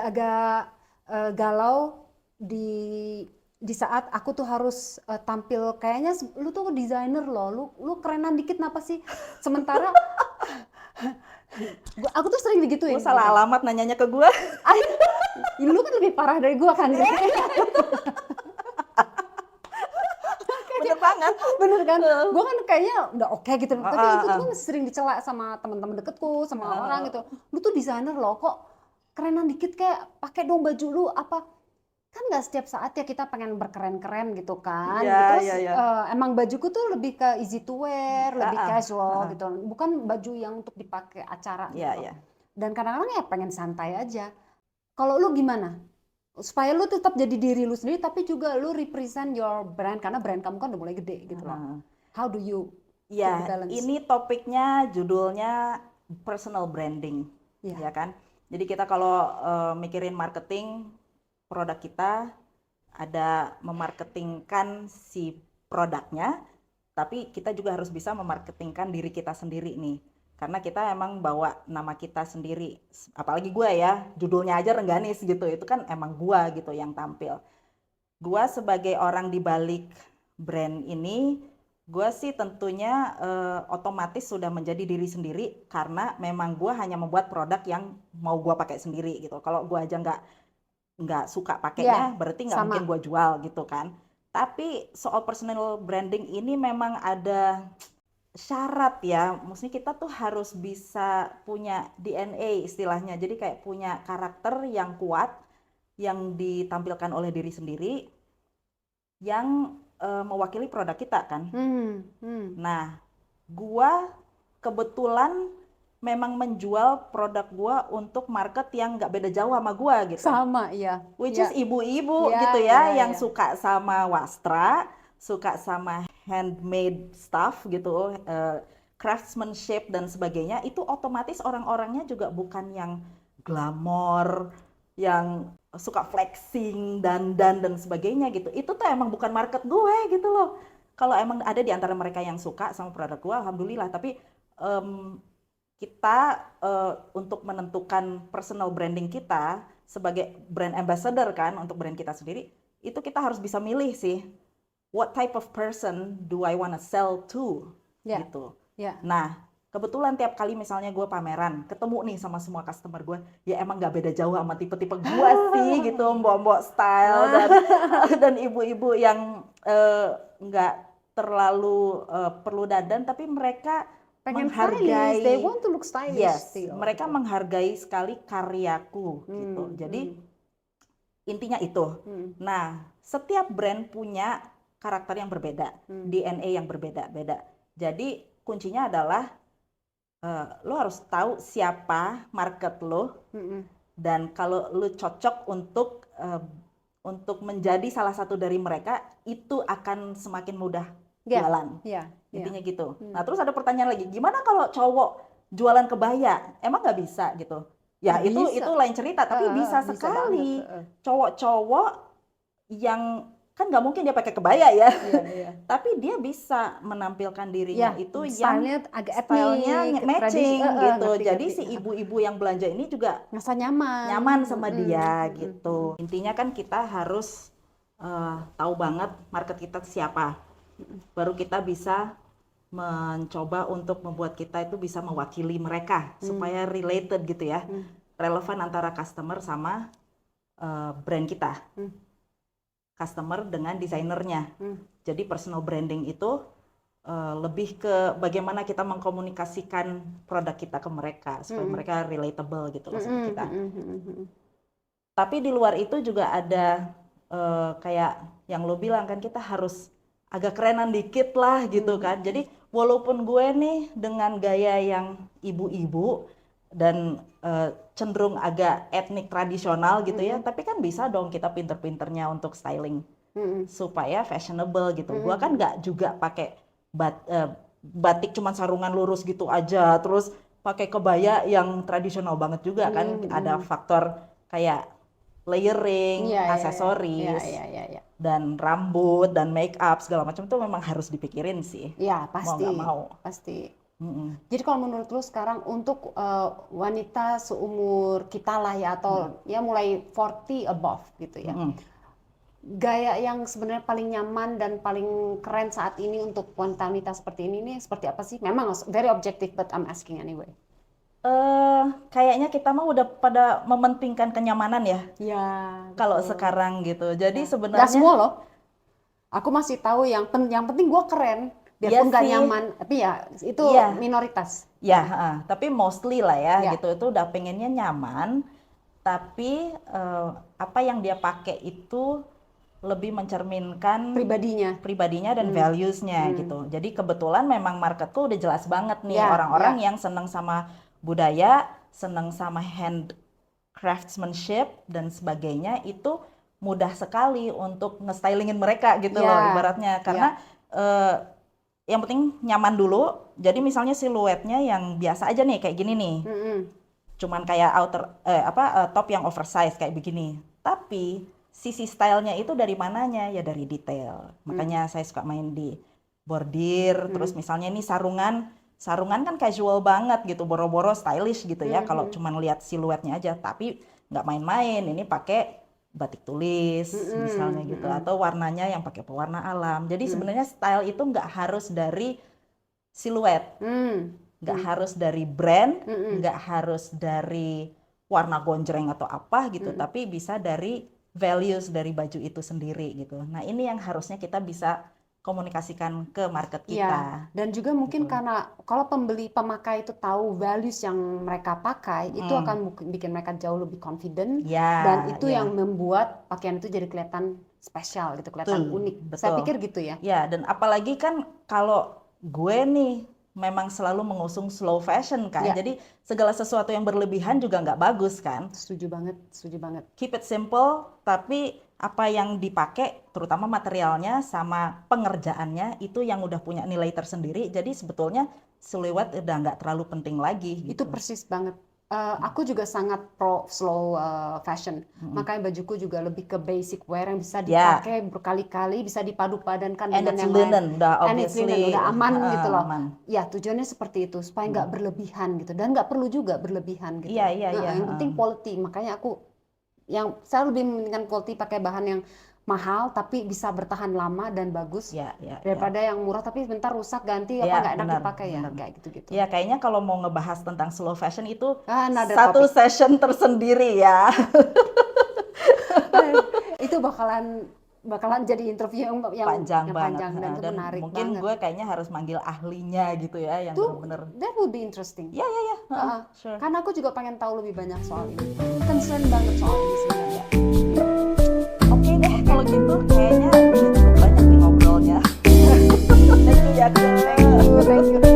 agak-agak galau di saat aku tuh harus tampil kayaknya lu tuh desainer loh, lu kerenan dikit kenapa sih? Sementara aku tuh sering Lu digituin salah gitu. alamat nanyanya ke gue. Lu kan lebih parah dari gua kan. Bener banget. Bener kan? Gue kan kayaknya udah oke gitu. Tapi itu tuh kan Uh, sering dicela sama teman-teman deketku, sama orang uh, gitu. Lu tuh desainer loh, kok kerenan dikit kayak pakai dong baju lu apa? Kan nggak setiap saat ya kita pengen berkeren-keren gitu kan. Iya, Terus iya, iya. emang bajuku tuh lebih ke easy to wear, lebih casual Uh. gitu. Bukan baju yang untuk dipakai acara Iya, gitu loh. iya. Dan kadang-kadang ya pengen santai aja. Kalau lu gimana? Supaya lu tetap jadi diri lu sendiri tapi juga lu represent your brand karena brand kamu kan udah mulai gede gitu loh. Uh. How do you keep the Ya, balance? ini topiknya judulnya personal branding, Iya. ya kan? Jadi kita kalau mikirin marketing produk kita, ada memarketingkan si produknya, tapi kita juga harus bisa memarketingkan diri kita sendiri nih. Karena kita emang bawa nama kita sendiri, apalagi gue ya, judulnya aja Rengganis gitu, itu kan emang gue gitu yang tampil. Gue sebagai orang di balik brand ini, gue sih tentunya otomatis sudah menjadi diri sendiri karena memang gue hanya membuat produk yang mau gue pakai sendiri gitu. Kalau gue aja nggak suka pakainya, Ya, berarti nggak mungkin sama. gue jual gitu kan. Tapi soal personal branding ini memang ada syarat ya, maksudnya kita tuh harus bisa punya DNA istilahnya, jadi kayak punya karakter yang kuat, yang ditampilkan oleh diri sendiri, yang mewakili produk kita kan. Nah, gua kebetulan memang menjual produk gua untuk market yang nggak beda jauh sama gua gitu. Sama, iya. Which is Iya. ibu-ibu Iya, gitu iya, ya, yang iya. suka sama wastra, suka sama handmade stuff gitu, craftsmanship dan sebagainya. Itu otomatis orang-orangnya juga bukan yang glamor, yang suka flexing, dan sebagainya gitu. Itu tuh emang bukan market gue gitu loh. Kalau emang ada di antara mereka yang suka sama produk gue, alhamdulillah. Tapi kita untuk menentukan personal branding kita sebagai brand ambassador kan untuk brand kita sendiri, itu kita harus bisa milih sih, what type of person do I wanna sell to, Ya, gitu. ya. Nah, kebetulan tiap kali misalnya gue pameran, ketemu nih sama semua customer gue, ya emang gak beda jauh sama tipe-tipe gue sih gitu, mbok-mbok style dan ibu-ibu yang nggak terlalu perlu dandan, tapi mereka Pengen stylish, they menghargai, want to look stylish yes, still mereka gitu. menghargai sekali karyaku gitu. Jadi intinya itu. Nah, setiap brand punya karakter yang berbeda, DNA yang berbeda-beda. Jadi kuncinya adalah lo harus tahu siapa market lo, dan kalau lo cocok untuk menjadi salah satu dari mereka, itu akan semakin mudah Ya, jualan. ya, ya. Intinya gitu. Nah, terus ada pertanyaan lagi, gimana kalau cowok jualan kebaya? Emang nggak bisa gitu? Ya, itu Bisa. lain cerita, tapi bisa Bisa banget. sekali. Cowok-cowok yang kan nggak mungkin dia pakai kebaya ya, Iya, iya. tapi dia bisa menampilkan dirinya Ya, itu yang stylenya agak stylenya etnik, tradisi, matching gitu. ngerti, Jadi ngerti. si ibu-ibu yang belanja ini juga Ngerasa nyaman. nyaman sama dia gitu. Intinya kan kita harus tahu banget market kita siapa. Baru kita bisa mencoba untuk membuat kita itu bisa mewakili mereka supaya related gitu ya. Relevan antara customer sama brand kita. Customer dengan desainernya. Jadi personal branding itu lebih ke bagaimana kita mengkomunikasikan produk kita ke mereka supaya mereka relatable gitu loh sama kita. Tapi di luar itu juga ada kayak yang lo bilang kan, kita harus agak kerenan dikit lah gitu kan. Jadi walaupun gue nih dengan gaya yang ibu-ibu dan cenderung agak etnik tradisional gitu ya, tapi kan bisa dong kita pinter-pinternya untuk styling supaya fashionable gitu. Gue kan nggak juga pakai batik cuman sarungan lurus gitu aja, terus pakai kebaya yang tradisional banget juga kan. Ada faktor kayak layering, Iya, iya, aksesoris, iya, iya, iya. dan rambut dan make up segala macam tuh memang harus dipikirin sih. Ya, Mau pasti. nggak mau. Pasti. Mm-mm. Jadi kalau menurut lu sekarang untuk wanita seumur kita lah ya, atau ya mulai 40 above gitu ya, Mm-mm. gaya yang sebenarnya paling nyaman dan paling keren saat ini untuk wanita-wanita seperti ini nih seperti apa sih? Memang very objective, but I'm asking anyway. Kayaknya kita mah udah pada mementingkan kenyamanan ya, Ya, kalau betul. sekarang gitu. Jadi Nggak sebenarnya semua loh. Aku masih tahu yang penting gue keren, iya biarpun nggak sih, nyaman. Tapi ya itu iya, minoritas. ya, tapi mostly lah ya Ya, gitu. Itu udah pengennya nyaman, tapi apa yang dia pakai itu lebih mencerminkan pribadinya. pribadinya dan values-nya gitu. Jadi kebetulan memang marketku udah jelas banget nih, Ya, orang-orang ya. yang seneng sama budaya, seneng sama hand craftsmanship dan sebagainya, itu mudah sekali untuk nge-stylingin mereka gitu loh Ya, ibaratnya. ya. Karena eh, yang penting nyaman dulu. Jadi misalnya siluetnya yang biasa aja nih kayak gini nih. Mm-mm. Cuman kayak top yang oversize kayak begini. Tapi sisi stylenya itu dari mananya? Ya dari detail. Makanya saya suka main di bordir. Terus misalnya ini sarungan kan casual banget gitu, boro-boro stylish gitu ya. Kalau cuman lihat siluetnya aja, tapi nggak main-main. Ini pakai batik tulis misalnya gitu, atau warnanya yang pakai pewarna alam. Jadi sebenarnya style itu nggak harus dari siluet, Mm. nggak harus dari brand, nggak harus dari warna gonjreng atau apa gitu, tapi bisa dari values dari baju itu sendiri gitu. Nah ini yang harusnya kita bisa komunikasikan ke market Ya, kita dan juga mungkin gitu. karena kalau pemakai itu tahu values yang mereka pakai, itu akan bikin mereka jauh lebih confident, dan Ya, itu ya, yang membuat pakaian itu jadi kelihatan spesial gitu, kelihatan betul, unik. Saya betul. pikir gitu ya. Ya, dan apalagi kan kalau gue nih memang selalu mengusung slow fashion kan. Ya, Jadi segala sesuatu yang berlebihan juga nggak bagus kan. setuju banget, setuju banget. Keep it simple, tapi apa yang dipakai, terutama materialnya sama pengerjaannya, itu yang udah punya nilai tersendiri. Jadi sebetulnya siluet udah nggak terlalu penting lagi Itu gitu. persis banget. Aku juga sangat pro slow fashion. Makanya bajuku juga lebih ke basic wear yang bisa Ya, dipakai berkali-kali, bisa dipadu-padankan and dengan it's yang lain. linen, udah And it's linen, obviously udah aman gitu loh. aman. Ya, tujuannya seperti itu, supaya nggak berlebihan gitu. Dan nggak perlu juga berlebihan gitu. Iya, iya, iya. Yang penting quality. Makanya saya lebih mementingkan quality, pakai bahan yang mahal tapi bisa bertahan lama dan bagus, Ya, ya, ya. daripada yang murah tapi bentar rusak, ganti apa Ya, nggak enak benar, dipakai ya, benar. kayak gitu-gitu. Ya, kayaknya kalau mau ngebahas tentang slow fashion itu Another satu topic. session tersendiri ya. Itu bakalan jadi interview yang Panjang banget. panjang, dan itu Dan menarik mungkin banget. gue kayaknya harus manggil ahlinya gitu ya, yang Itu bener-bener. that would be interesting. Ya, ya, ya. Sure. Karena aku juga pengen tahu lebih banyak soal ini. Concern banget soal ini sebenarnya. Oke deh, kalau gitu kayaknya udah cukup banyak nih ngobrolnya. Thank you ya, Thank you.